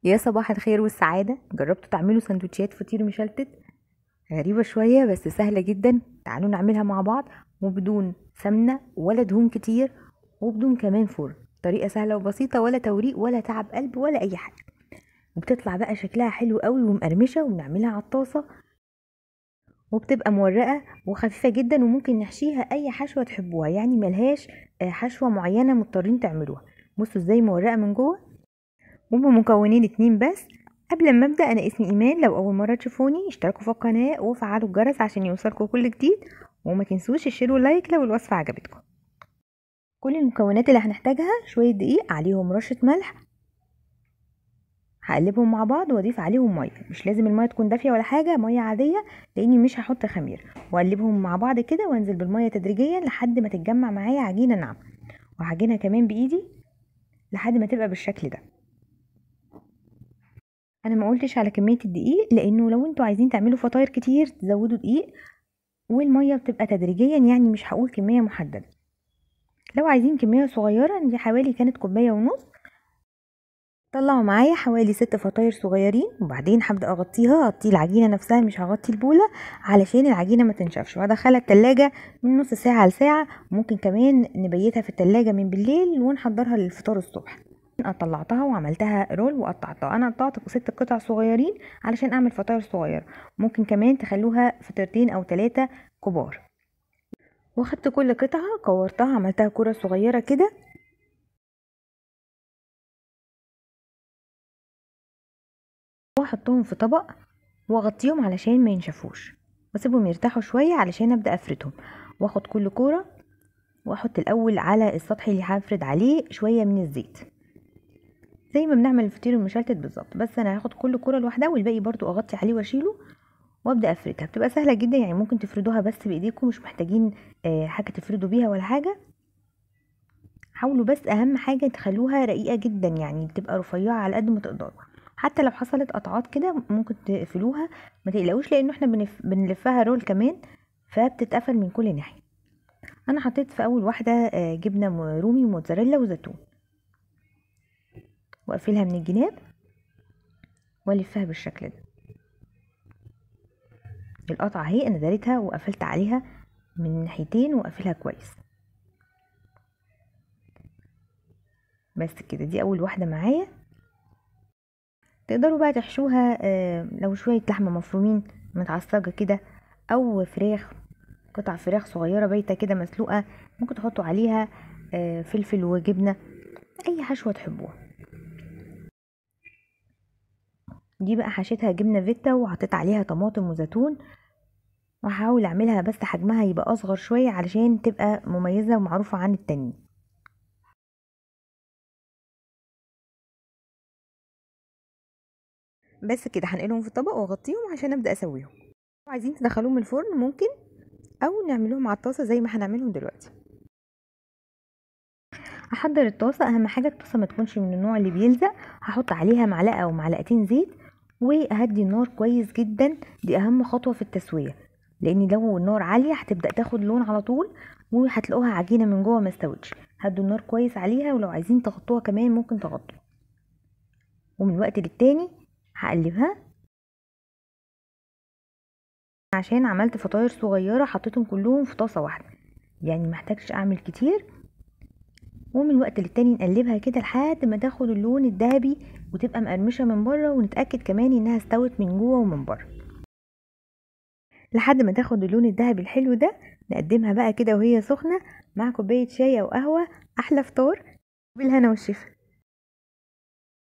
يا صباح الخير والسعادة. جربتوا تعملوا سندوتشات فطير مشلتت؟ غريبة شوية بس سهلة جدا. تعالوا نعملها مع بعض، وبدون سمنة ولا دهون كتير، وبدون كمان فرن. طريقة سهلة وبسيطة، ولا توريق ولا تعب قلب ولا أي حاجة. وبتطلع بقى شكلها حلو قوي ومقرمشة، وبنعملها على الطاسة وبتبقى مورقة وخفيفة جدا، وممكن نحشيها أي حشوة تحبوها، يعني ملهاش حشوة معينة مضطرين تعملوها. بصوا ازاي مورقة من جوه، وبمكونين اتنين بس. قبل ما ابدا، انا اسمي ايمان. لو اول مره تشوفوني اشتركوا في القناه وفعلوا الجرس عشان يوصلكوا كل جديد، وما تنسوش تشيروا لايك لو الوصفه عجبتكم. كل المكونات اللي هنحتاجها: شويه دقيق عليهم رشه ملح، هقلبهم مع بعض واضيف عليهم ميه. مش لازم الميه تكون دافيه ولا حاجه، ميه عاديه لاني مش هحط خميره. واقلبهم مع بعض كده وانزل بالميه تدريجيا لحد ما تتجمع معايا عجينه ناعمه، وهعجنها كمان بايدي لحد ما تبقى بالشكل ده. انا ما قلتش على كميه الدقيق، لانه لو انتوا عايزين تعملوا فطاير كتير تزودوا دقيق، والميه بتبقى تدريجيا، يعني مش هقول كميه محدده. لو عايزين كميه صغيره، دي حوالي كانت كوبايه ونص. طلعوا معايا حوالي 6 فطاير صغيرين، وبعدين هبدا اغطي العجينه نفسها، مش هغطي البوله علشان العجينه ما تنشفش، وهدخلها التلاجة من نص ساعه لساعه. ممكن كمان نبيتها في التلاجة من بالليل ونحضرها للفطار الصبح. انا طلعتها وعملتها رول وقطعتها. انا قطعت 6 قطع صغيرين علشان اعمل فطاير صغيره. ممكن كمان تخلوها فطيرتين او 3 كبار. واخدت كل قطعه كورتها، عملتها كره صغيره كده، واحطهم في طبق واغطيهم علشان ما ينشفوش، واسيبهم يرتاحوا شويه علشان ابدا افردهم. واخد كل كوره واحط الاول على السطح اللي هفرد عليه شويه من الزيت، زي ما بنعمل الفطير المشلتت بالظبط. بس انا هاخد كل كوره لوحدها، والباقي برضو اغطي عليه واشيله وابدا افردها. بتبقى سهله جدا، يعني ممكن تفردوها بس بايديكم، مش محتاجين حاجه تفردوا بيها ولا حاجه. حاولوا بس اهم حاجه تخلوها رقيقه جدا، يعني بتبقى رفيعه على قد ما تقدروا. حتى لو حصلت قطعات كده ممكن تقفلوها، ما تقلقوش، لانه احنا بنلفها رول كمان، فبتتقفل من كل ناحيه. انا حطيت في اول واحده جبنه رومي وموتزاريلا وزيتون، واقفلها من الجناب والفها بالشكل ده. القطعه اهي انا داريتها وقفلت عليها من ناحيتين وقفلها كويس. بس كده، دي اول واحده معايا. تقدروا بقى تحشوها لو شويه لحمه مفرومين متعصجه كده، او فراخ، قطع فراخ صغيره بايته كده مسلوقه، ممكن تحطوا عليها فلفل وجبنه، اي حشوه تحبوها. دي بقى حشيتها جبنه فيتا، وحطيت عليها طماطم وزيتون، وهحاول اعملها بس حجمها يبقى اصغر شويه علشان تبقى مميزه ومعروفه عن التانيين. بس كده هنقلهم في طبق واغطيهم عشان ابدا اسويهم. لو عايزين تدخلوهم الفرن ممكن، او نعملهم على الطاسه زي ما هنعملهم دلوقتي. هحضر الطاسه. اهم حاجه الطاسه ما تكونش من النوع اللي بيلزق. هحط عليها معلقه او معلقتين زيت، واهدي النار كويس جدا. دي اهم خطوه في التسويه، لان لو النار عاليه هتبدا تاخد لون على طول، وهتلاقوها عجينه من جوه ما استوتش. هدوا النار كويس عليها، ولو عايزين تغطوها كمان ممكن تغطوا. ومن وقت للتاني هقلبها، عشان عملت فطاير صغيره حطيتهم كلهم في طاسه واحده، يعني محتاجش اعمل كتير. ومن وقت للتاني نقلبها كده لحد ما تاخد اللون الذهبي وتبقى مقرمشه من بره، ونتاكد كمان انها استوت من جوه ومن بره. لحد ما تاخد اللون الذهبي الحلو ده، نقدمها بقى كده وهي سخنه مع كوبايه شاي او قهوه. احلى فطار بالهنا والشفا.